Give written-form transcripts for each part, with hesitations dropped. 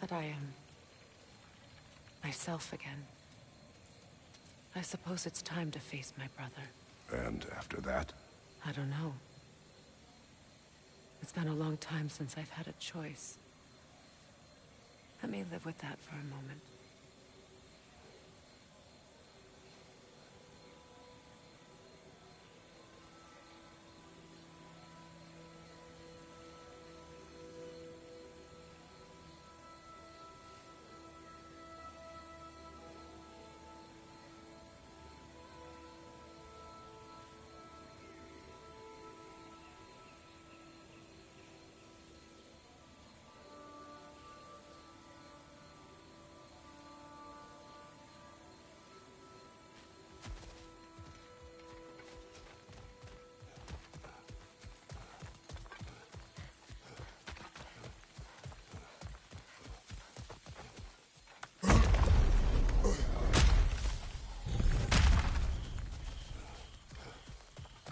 that I am myself again. I suppose it's time to face my brother. And after that? I don't know. It's been a long time since I've had a choice. Let me live with that for a moment.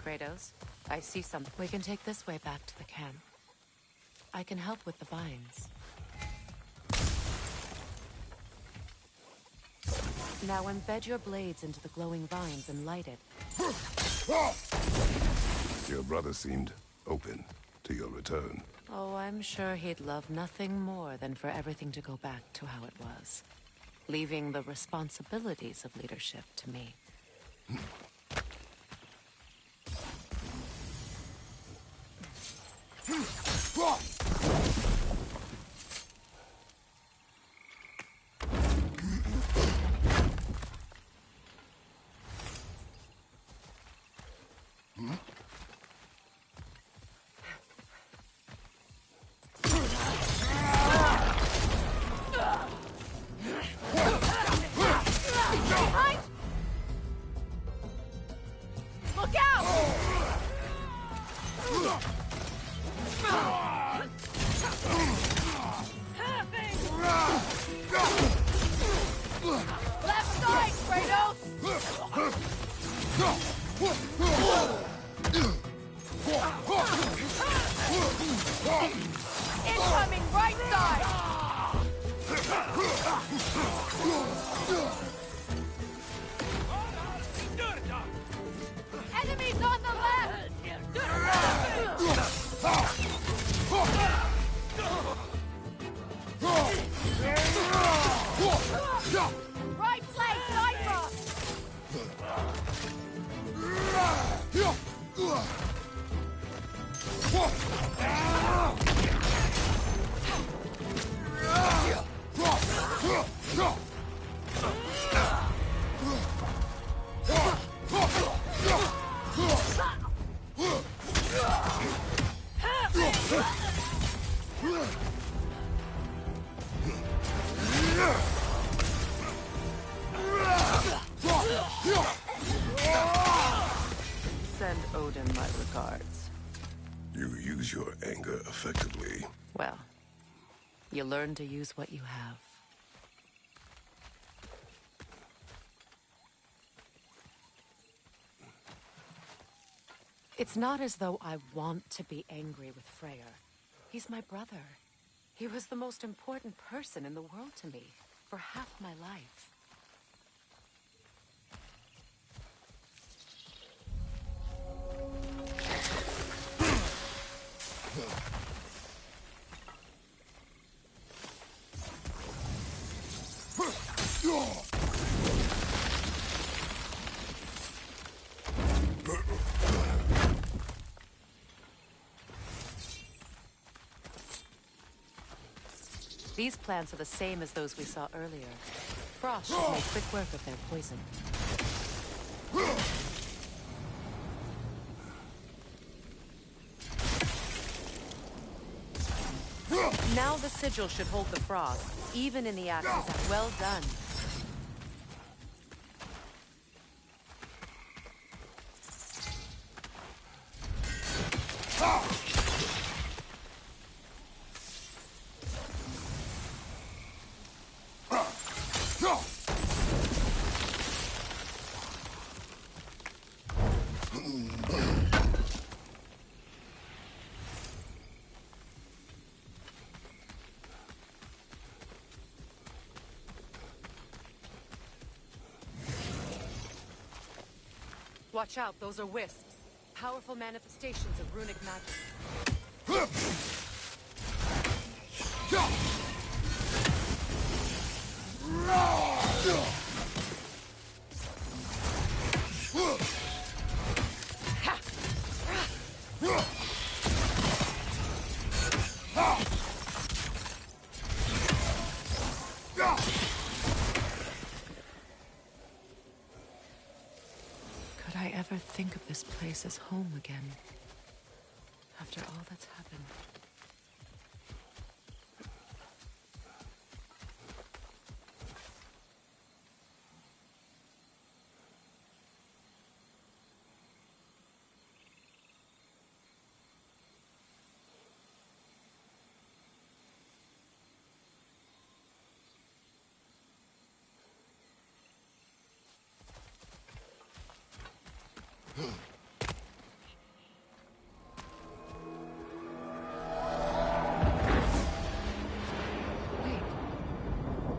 Kratos, I see something. We can take this way back to the camp. I can help with the binds. Now embed your blades into the glowing vines and light it. Your brother seemed open to your return. Oh, I'm sure he'd love nothing more than for everything to go back to how it was, leaving the responsibilities of leadership to me. Incoming right side! Enemies on the left! Right flank sniper! Send Odin my regards. You use your anger effectively. Well, you learn to use what you have. It's not as though I want to be angry with Freyr. He's my brother. He was the most important person in the world to me for half my life. These plants are the same as those we saw earlier. Frost should make quick work of their poison. Now the sigil should hold the frost, even in the axes. Well done. Watch out, those are wisps. Powerful manifestations of runic magic. Could I ever think of this place as home again? After all that's happened.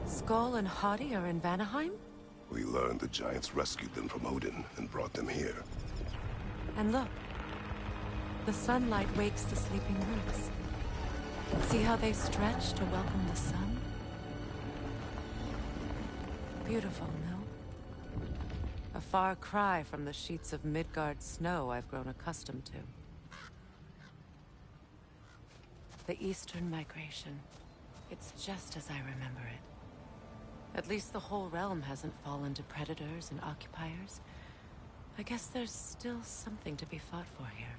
Skoll and Hati are in Vanaheim? We learned the giants rescued them from Odin and brought them here. And look. The sunlight wakes the sleeping roots. See how they stretch to welcome the sun? Beautiful, no? A far cry from the sheets of Midgard snow I've grown accustomed to. The Eastern Migration. It's just as I remember it. At least the whole realm hasn't fallen to predators and occupiers. I guess there's still something to be fought for here.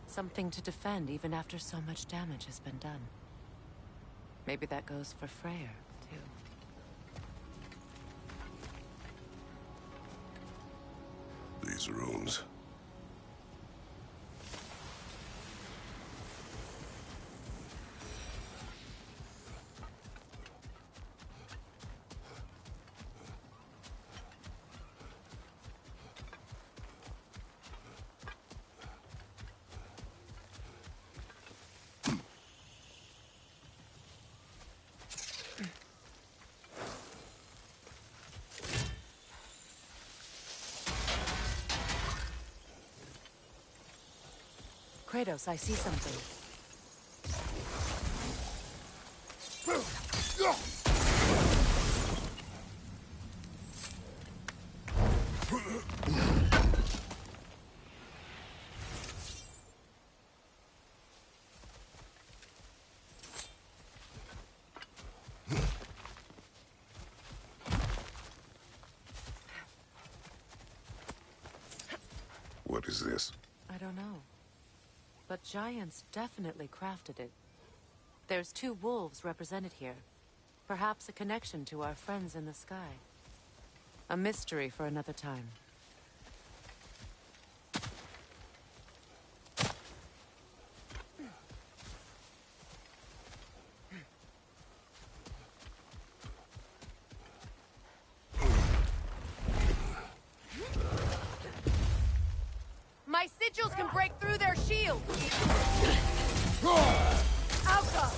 Something to defend even after so much damage has been done. Maybe that goes for Freyr, too. These runes. Kratos, I see something. What is this? I don't know. But giants definitely crafted it. There's 2 wolves represented here. Perhaps a connection to our friends in the sky. A mystery for another time. My sigils can break through their shields! Outcome!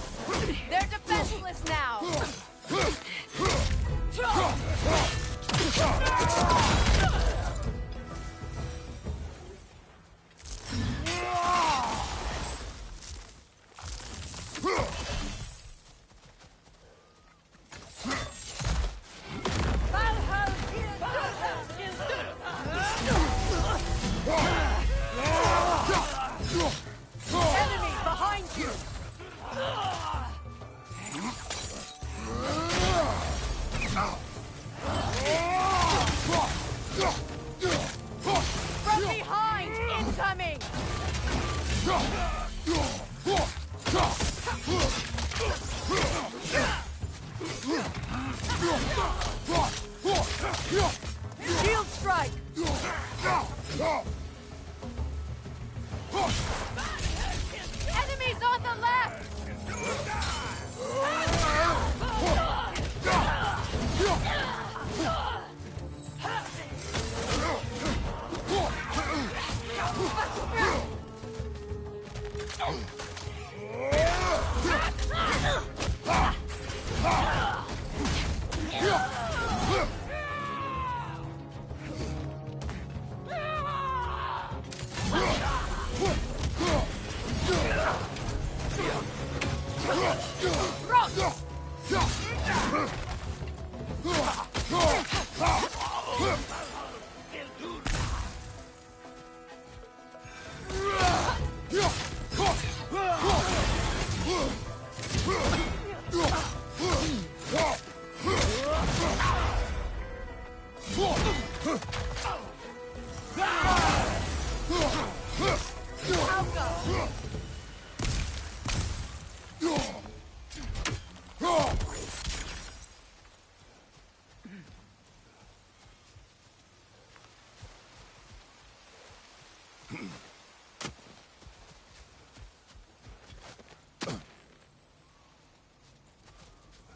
They're defenseless now! Enemy behind you! From behind! Incoming! Shield strike! Enemies on the left!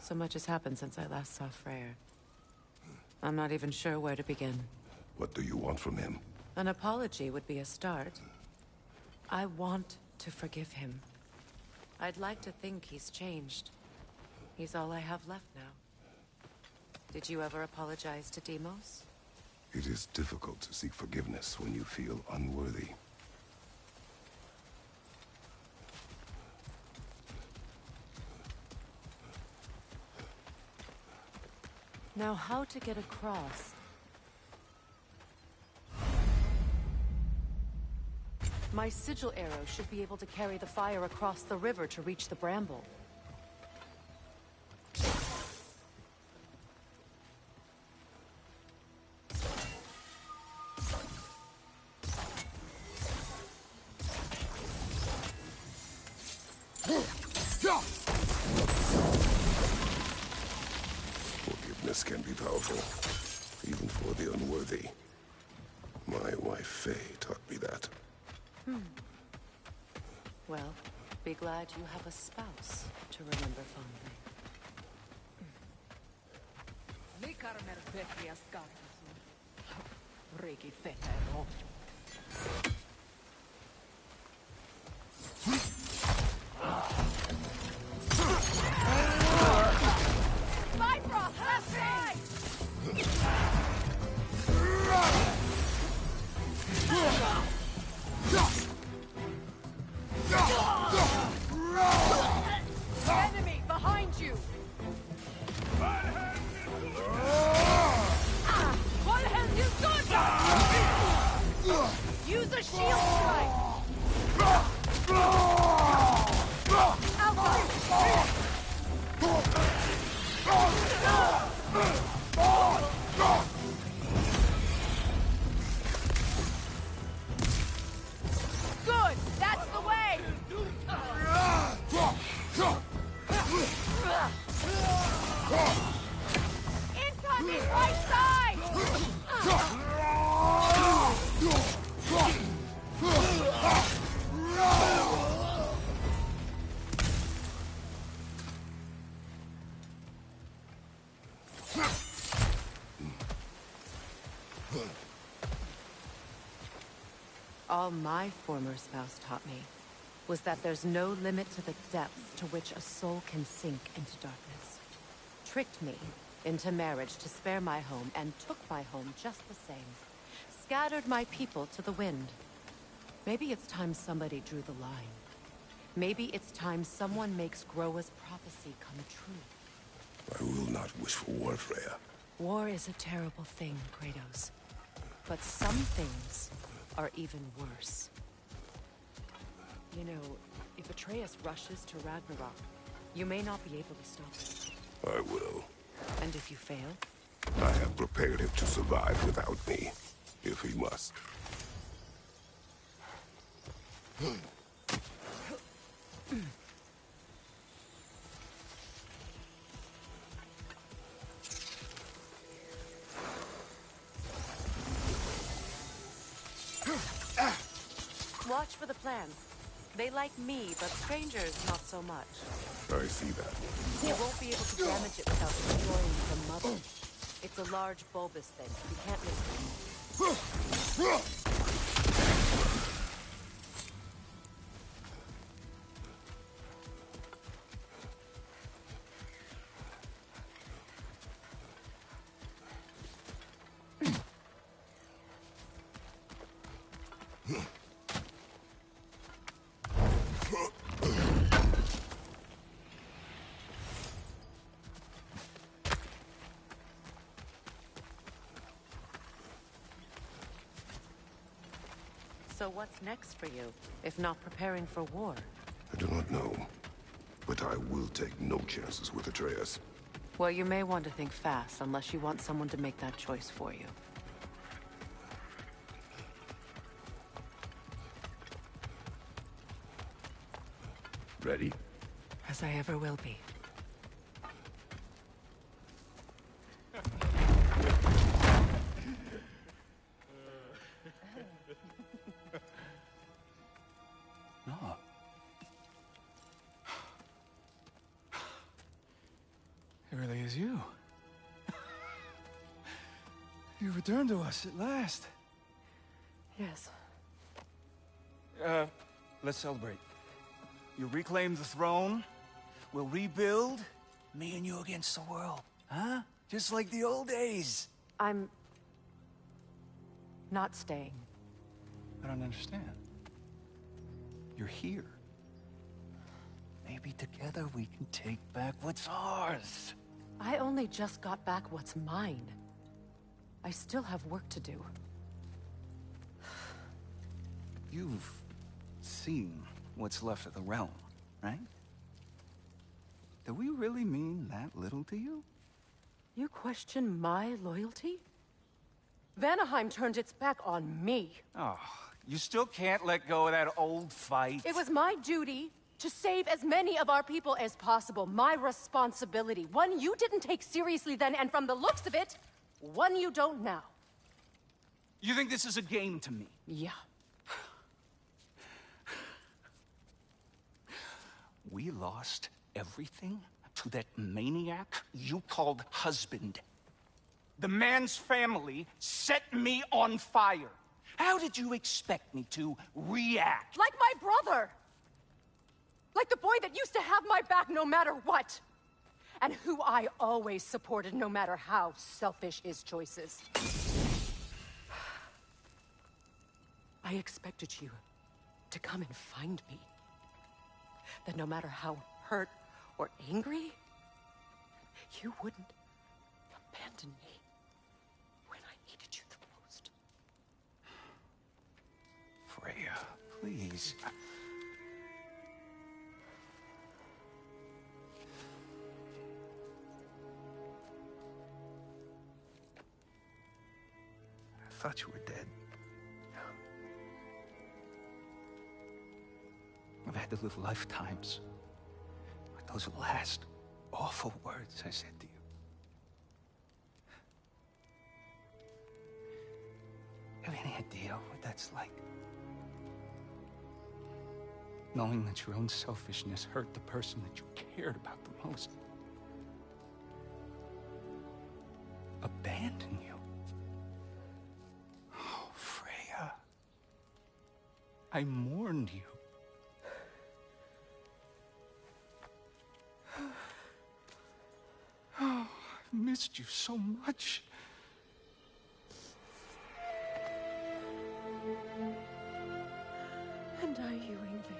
So much has happened since I last saw Freyr. I'm not even sure where to begin. What do you want from him? An apology would be a start. I want to forgive him. I'd like to think he's changed. He's all I have left now. Did you ever apologize to Deimos? It is difficult to seek forgiveness when you feel unworthy. Now, how to get across? My sigil arrow should be able to carry the fire across the river to reach the bramble. Forgiveness can be powerful, even for the unworthy. My wife Faye taught me that. Well, be glad you have a spouse to remember fondly. Bifrost, left side! Enemy behind you! One hand is good! Use a shield strike! Good! That's the way! Incoming right side! All my former spouse taught me was that there's no limit to the depth to which a soul can sink into darkness. Tricked me into marriage to spare my home and took my home just the same. Scattered my people to the wind. Maybe it's time somebody drew the line. Maybe it's time someone makes Groa's prophecy come true. I will not wish for war, Freya. War is a terrible thing, Kratos. But some things are even worse. You know, if Atreus rushes to Ragnarok, you may not be able to stop it. I will. And if you fail? I have prepared him to survive without me, if he must. Watch for the plants. They like me, but strangers not so much. I see that. You won't be able to damage it without destroying the mother. It's a large bulbous thing. You can't miss it. So what's next for you, if not preparing for war? I do not know, but I will take no chances with Atreus. Well, you may want to think fast, unless you want someone to make that choice for you. Ready? As I ever will be. it's you. You returned to us at last. Yes. Let's celebrate. You reclaim the throne. We'll rebuild. Me and you against the world. Huh? Just like the old days. I'm... not staying. I don't understand. You're here. Maybe together we can take back what's ours. I only just got back what's mine. I still have work to do. You've seen what's left of the realm, right? Do we really mean that little to you? You question my loyalty? Vanaheim turned its back on me. Oh, you still can't let go of that old fight. It was my duty to save as many of our people as possible. My responsibility. One you didn't take seriously then, and from the looks of it, one you don't now. You think this is a game to me? Yeah. We lost everything to that maniac you called husband. The man's family set me on fire. How did you expect me to react? Like my brother! Like the boy that used to have my back no matter what! And who I always supported no matter how selfish his choices. I expected you to come and find me. That no matter how hurt or angry, you wouldn't abandon me when I needed you the most. Freya, please. I thought you were dead. I've had to live lifetimes with those last awful words I said to you. Have any idea what that's like? Knowing that your own selfishness hurt the person that you cared about the most. Abandon you. Oh, Freya. I mourned you. Oh, I've missed you so much. And are you, Ingvi?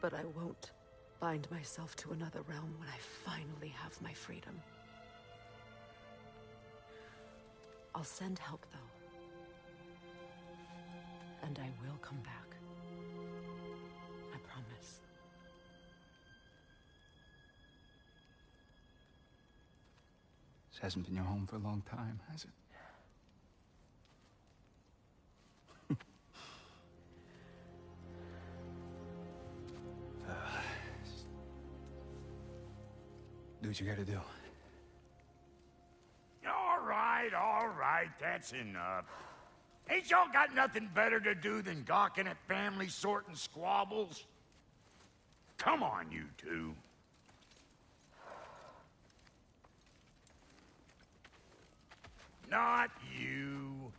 But I won't bind myself to another realm when I finally have my freedom. I'll send help, though. And I will come back. I promise. This hasn't been your home for a long time, has it? Do what you gotta do. All right, that's enough. Ain't y'all got nothing better to do than gawking at family sorting squabbles? Come on, you two. Not you.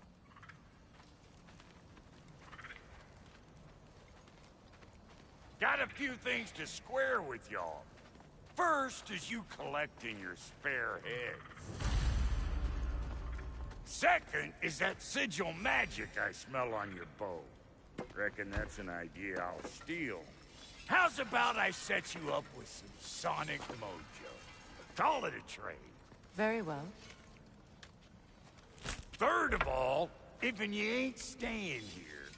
Got a few things to square with y'all. First is you collecting your spare heads. Second is that sigil magic I smell on your bow. Reckon that's an idea I'll steal. How's about I set you up with some sonic mojo? Call it a trade. Very well. Third of all, if you ain't staying here,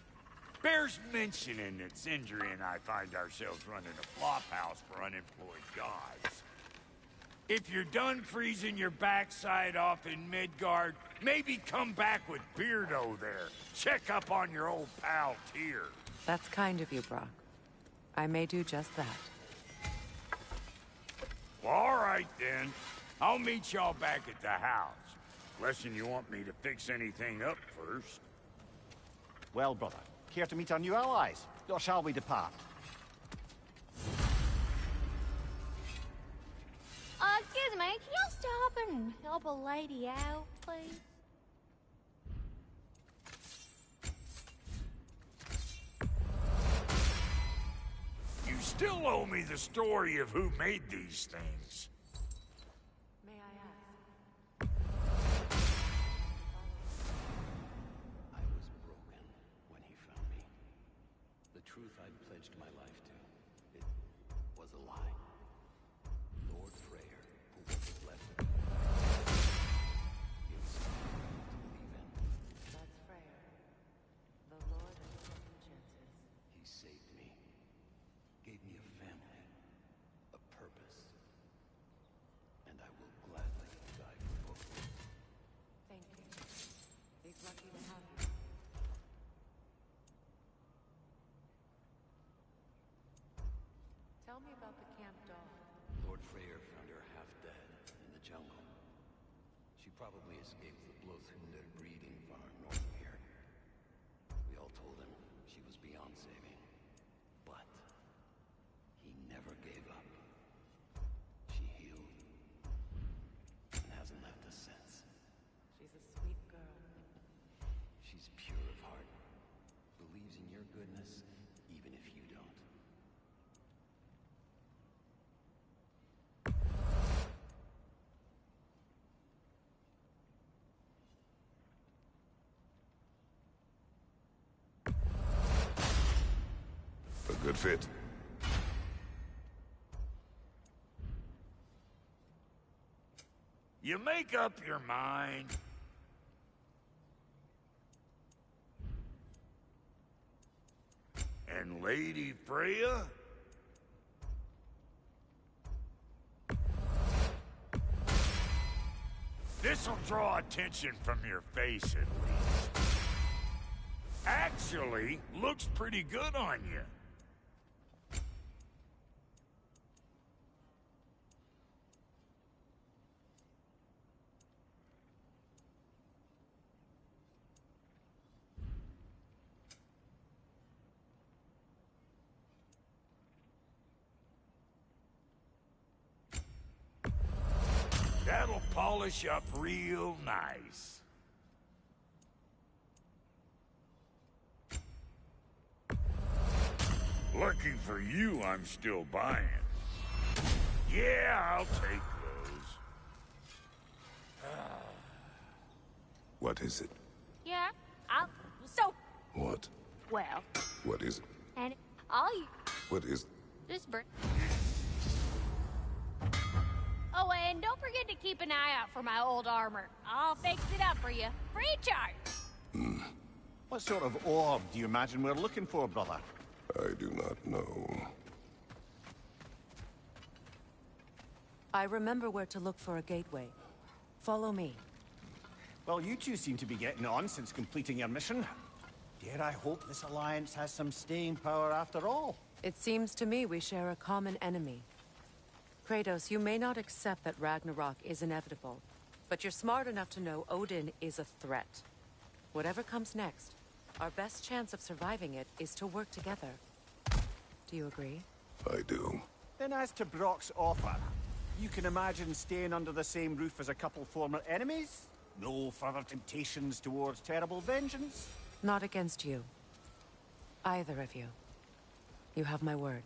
bears mentioning that Sindri and I find ourselves running a flop house for unemployed guys. If you're done freezing your backside off in Midgard, maybe come back with Beardo there. Check up on your old pal Tyr. That's kind of you, Brock. I may do just that. Well, all right then. I'll meet y'all back at the house. Unless you want me to fix anything up first. Well, brother, care to meet our new allies? Or shall we depart? Excuse me, can you stop and help a lady out, please? You still owe me the story of who made these things. May I ask? I was broken when he found me. The truth I'd pledged my life to, it was a lie. Lord Freyr, who was left of me, gave me something to believe in. That's Freyr, the Lord of Second Chances. He saved me, gave me a family, a purpose, and I will gladly die for both. Thank you. He's lucky to have you. Tell me about the camp dog. Lord Freyr found her half dead in the jungle. She probably escaped the Blothhunder breeding farm north of here. We all told him she was beyond saving. But he never gave up. She healed and hasn't left us since. She's a sweet girl. She's pure of heart, believes in your goodness, even if you don't. A good fit. You make up your mind. And Lady Freya? This'll draw attention from your face, at least. Actually, looks pretty good on you. That'll polish up real nice. Lucky for you, I'm still buying. Yeah, I'll take those. What is it? Yeah, so, What? well, What is it? and all you What is... just bring. Oh, and don't forget to keep an eye out for my old armor. I'll fix it up for you, free charge. What sort of orb do you imagine we're looking for, brother? I do not know. I remember where to look for a gateway. Follow me. Well, you two seem to be getting on since completing your mission. Dare I hope this alliance has some staying power after all? It seems to me we share a common enemy. Kratos, you may not accept that Ragnarok is inevitable, but you're smart enough to know Odin is a threat. Whatever comes next, our best chance of surviving it is to work together. Do you agree? I do. Then as to Brock's offer, you can imagine staying under the same roof as a couple former enemies? No further temptations towards terrible vengeance? Not against you. Either of you. You have my word.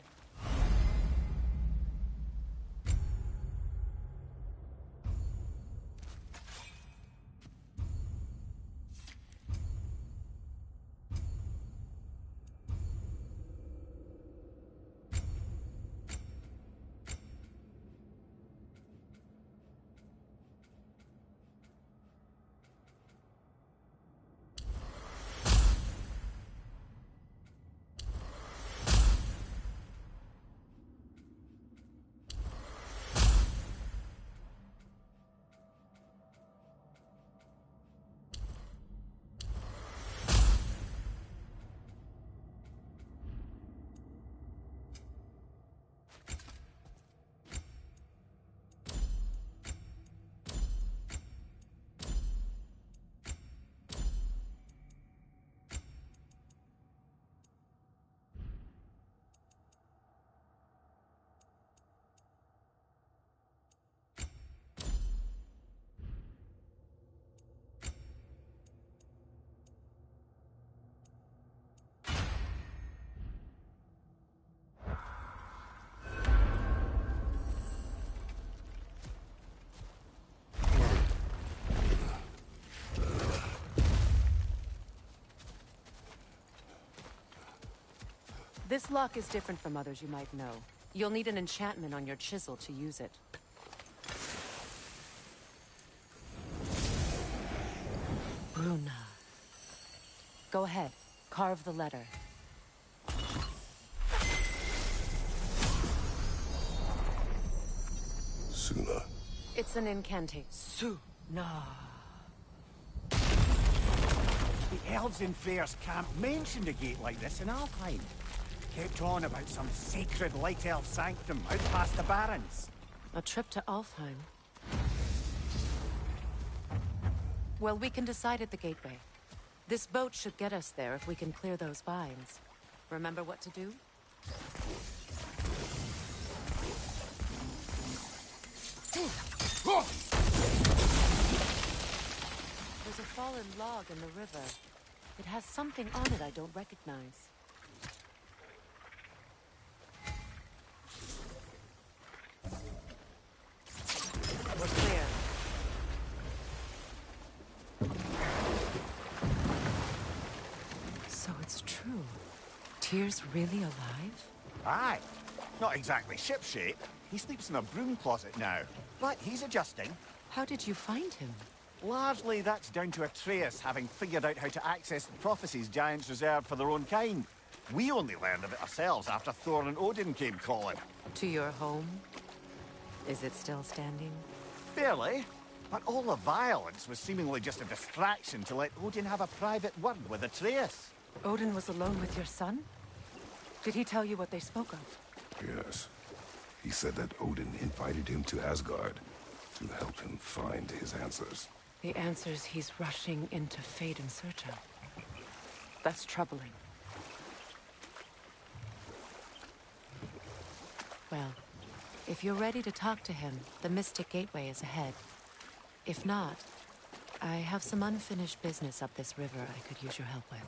This lock is different from others you might know. You'll need an enchantment on your chisel to use it. Bruna. Go ahead. Carve the letter. Suna. It's an incantation. Suna. The elves in Freyr's camp mentioned a gate like this in Alfheim. Kept on about some sacred light elf sanctum out past the Barrens. A trip to Alfheim. Well, we can decide at the gateway. This boat should get us there if we can clear those vines. Remember what to do? There's a fallen log in the river. It has something on it I don't recognize. We're clear. So it's true. Tyr's really alive? Aye. Not exactly shipshape. He sleeps in a broom closet now. But he's adjusting. How did you find him? Largely that's down to Atreus having figured out how to access the prophecies giants reserved for their own kind. We only learned of it ourselves after Thor and Odin came calling. To your home? Is it still standing? Barely. But all the violence was seemingly just a distraction to let Odin have a private word with Atreus. Odin was alone with your son? Did he tell you what they spoke of? Yes. He said that Odin invited him to Asgard to help him find his answers. The answers he's rushing into fate in search of. That's troubling. Well, if you're ready to talk to him, the Mystic Gateway is ahead. If not, I have some unfinished business up this river I could use your help with.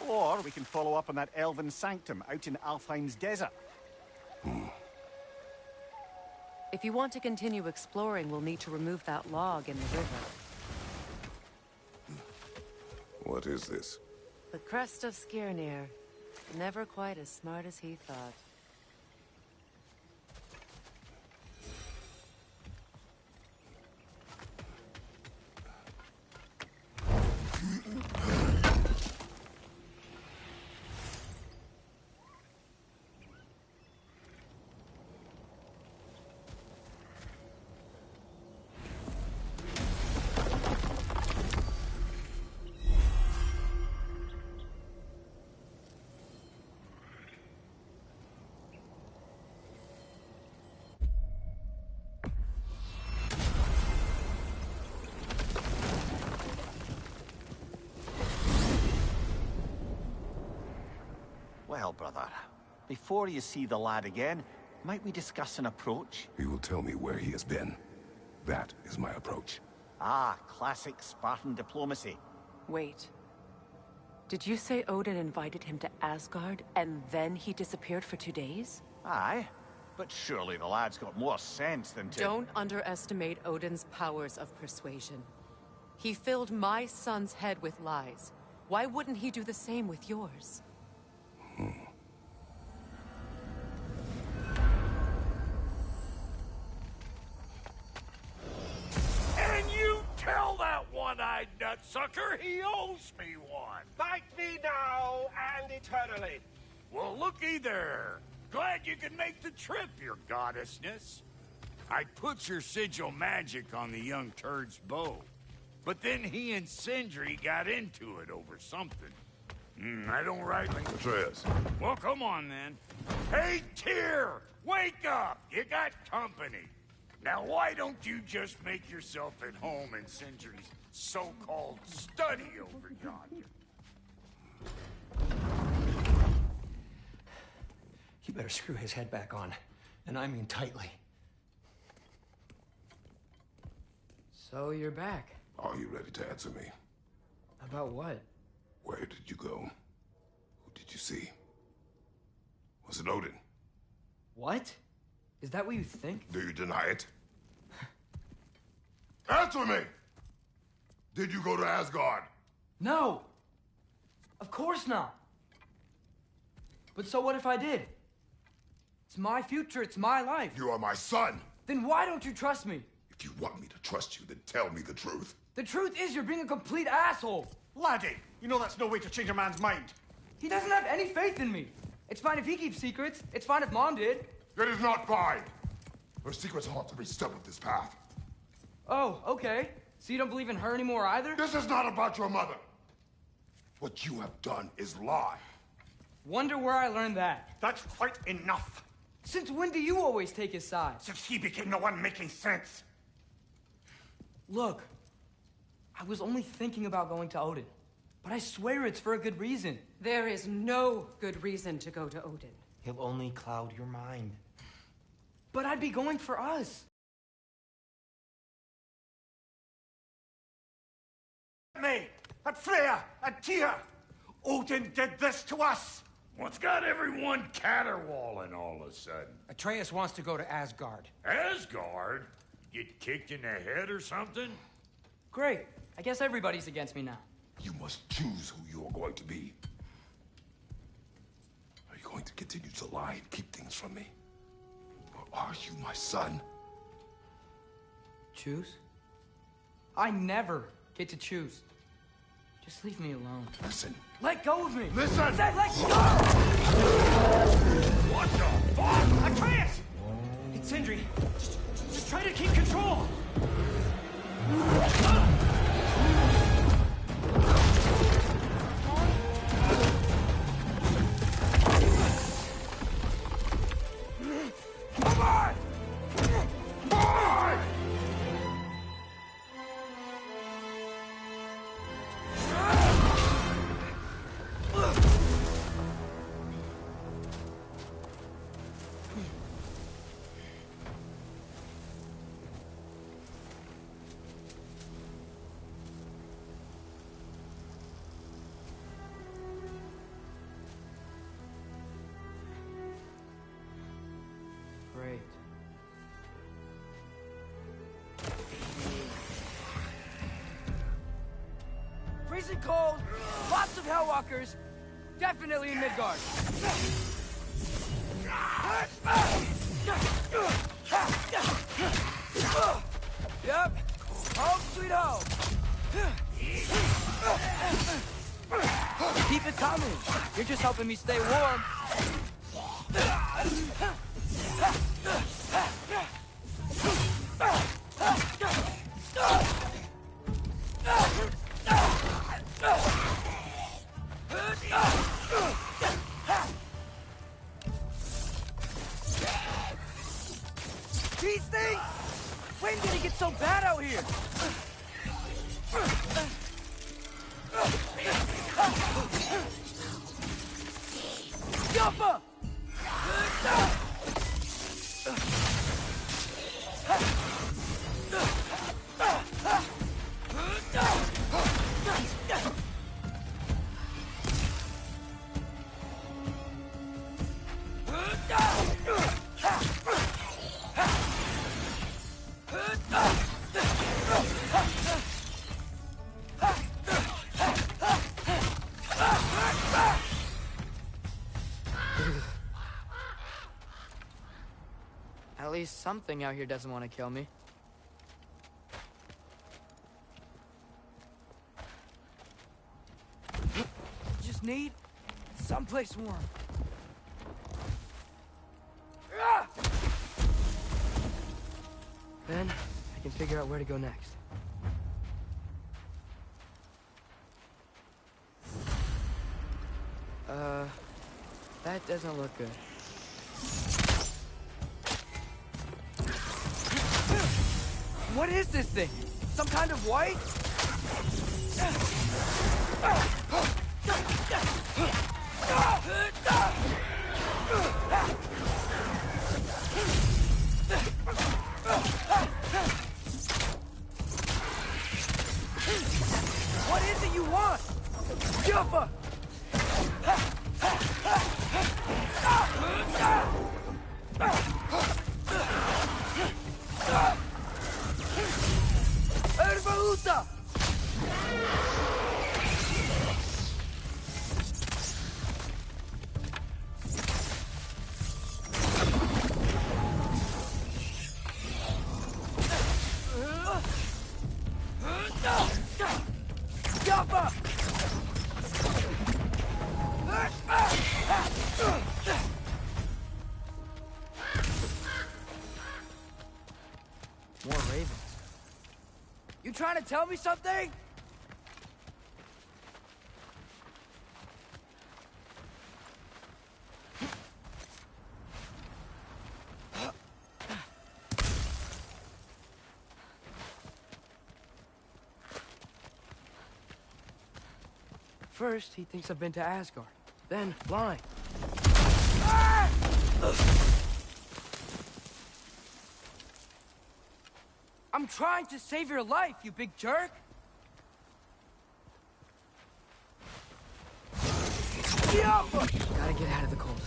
Or we can follow up on that elven sanctum out in Alfheim's desert. If you want to continue exploring, we'll need to remove that log in the river. What is this? The crest of Skirnir. Never quite as smart as he thought. Well, brother, before you see the lad again, might we discuss an approach? He will tell me where he has been. That is my approach. Ah, classic Spartan diplomacy. Wait. Did you say Odin invited him to Asgard, and then he disappeared for 2 days? Aye, but surely the lad's got more sense than to... Don't underestimate Odin's powers of persuasion. He filled my son's head with lies. Why wouldn't he do the same with yours? And you tell that one-eyed nutsucker he owes me one. Fight me now and eternally. Well, looky there. Glad you can make the trip, your goddessness. I put your sigil magic on the young turd's bow. But then he and Sindri got into it over something. I don't rightly... Atreus. Well, come on, then. Hey, Tyr! Wake up! You got company. Now, why don't you just make yourself at home in Sindri's so-called study over yonder? You better screw his head back on. And I mean tightly. So you're back. Are you ready to answer me? About what? Where did you go? Who did you see? Was it Odin? What? Is that what you think? Do you deny it? Answer me! Did you go to Asgard? No! Of course not! But so what if I did? It's my future, it's my life. You are my son. Then why don't you trust me? If you want me to trust you, then tell me the truth. The truth is you're being a complete asshole. Laddie, you know that's no way to change a man's mind. He doesn't have any faith in me. It's fine if he keeps secrets. It's fine if Mom did. It is not fine. Her secrets haunt every step of this path. Oh, okay. So you don't believe in her anymore either? This is not about your mother. What you have done is lie. Wonder where I learned that. That's quite enough. Since when do you always take his side? Since he became the one making sense. Look, I was only thinking about going to Odin. But I swear it's for a good reason. There is no good reason to go to Odin. He'll only cloud your mind. But I'd be going for us. Me, and Freya, and Tyr. Odin did this to us. What's got everyone caterwauling all of a sudden? Atreus wants to go to Asgard. Asgard? Get kicked in the head or something? Great. I guess everybody's against me now. You must choose who you are going to be. Are you going to continue to lie and keep things from me? Or are you my son? Choose? I never get to choose. Just leave me alone. Listen. Let go of me! Listen! I said let go! What the fuck? Atreus! It's Sindri. Just try to keep control. Come on! Come on! Great. Freezing cold, lots of Hellwalkers, definitely in Midgard. Yep, home sweet home. Keep it coming. You're just helping me stay warm. These things! When did it get so bad out here? Jumper! At least something out here doesn't want to kill me. Just need someplace warm. Then I can figure out where to go next. That doesn't look good. What is this thing? Some kind of white? What is it you want? Jumper! Ervaluta! More ravens. You trying to tell me something? First, he thinks I've been to Asgard. Then, blind. I'm trying to save your life, you big jerk! Gotta get out of the cold.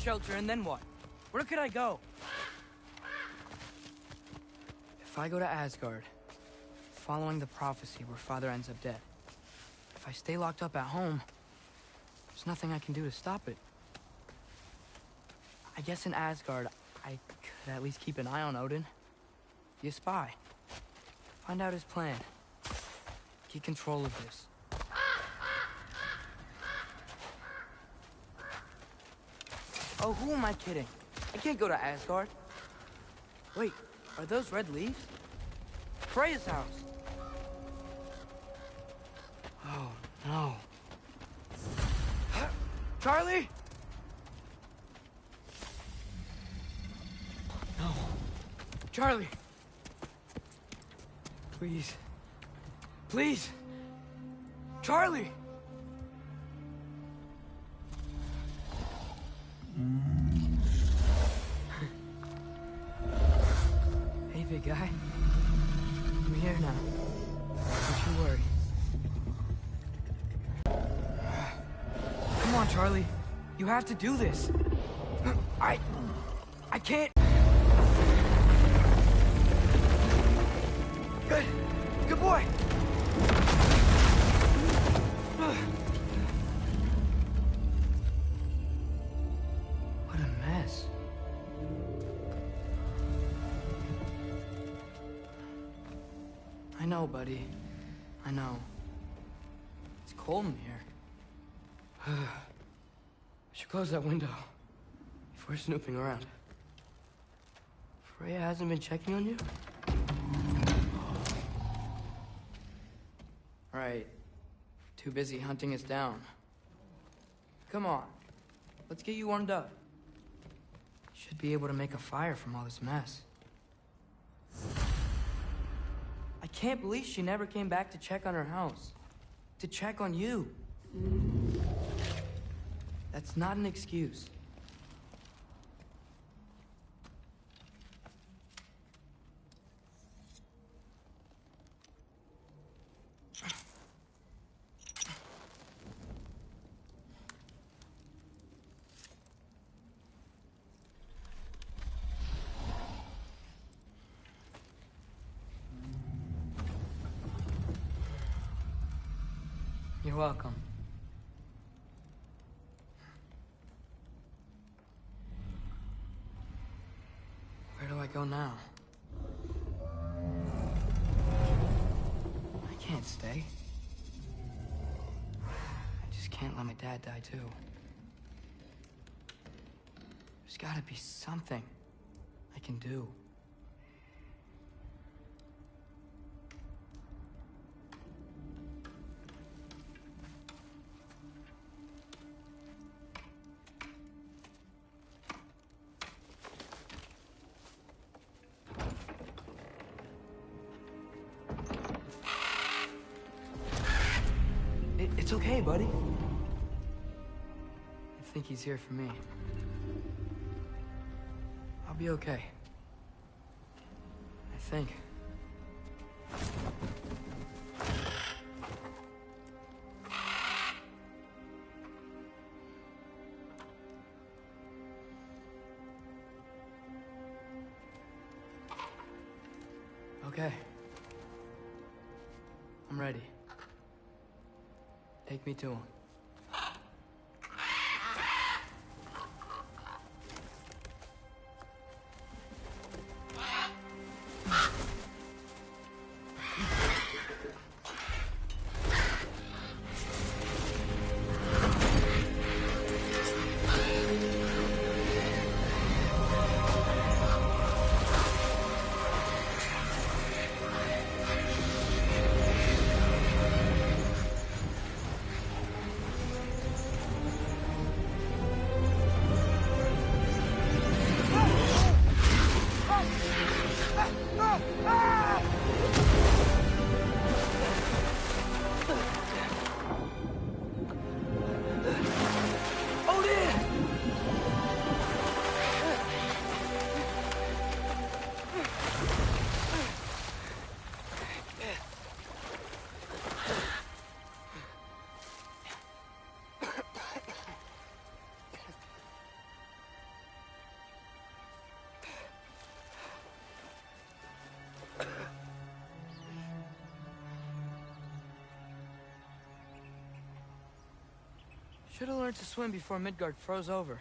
shelter, and then what? Where could I go? If I go to Asgard, following the prophecy where Father ends up dead, if I stay locked up at home, there's nothing I can do to stop it. I guess in Asgard, I could at least keep an eye on Odin. Be a spy. Find out his plan. Get control of this. Oh, who am I kidding? I can't go to Asgard. Wait, are those red leaves? Freya's house. Oh, no. Charlie? No. Charlie. Please. Please. Charlie! Hey, big guy. I'm here now. Don't you worry. Come on, Charlie. You have to do this. I can't. Good. Good boy. What a mess. I know, buddy. I know. It's cold in here. I should close that window if we're snooping around. Freya hasn't been checking on you? Right. Too busy hunting us down. Come on. Let's get you warmed up. Should be able to make a fire from all this mess. I can't believe she never came back to check on her house. To check on you. That's not an excuse. You're welcome. Where do I go now? I can't stay. I just can't let my dad die too. There's gotta be something I can do. It's okay, buddy. I think he's here for me. I'll be okay. I think. Okay. I'm ready. Take me to him. Should have learned to swim before Midgard froze over.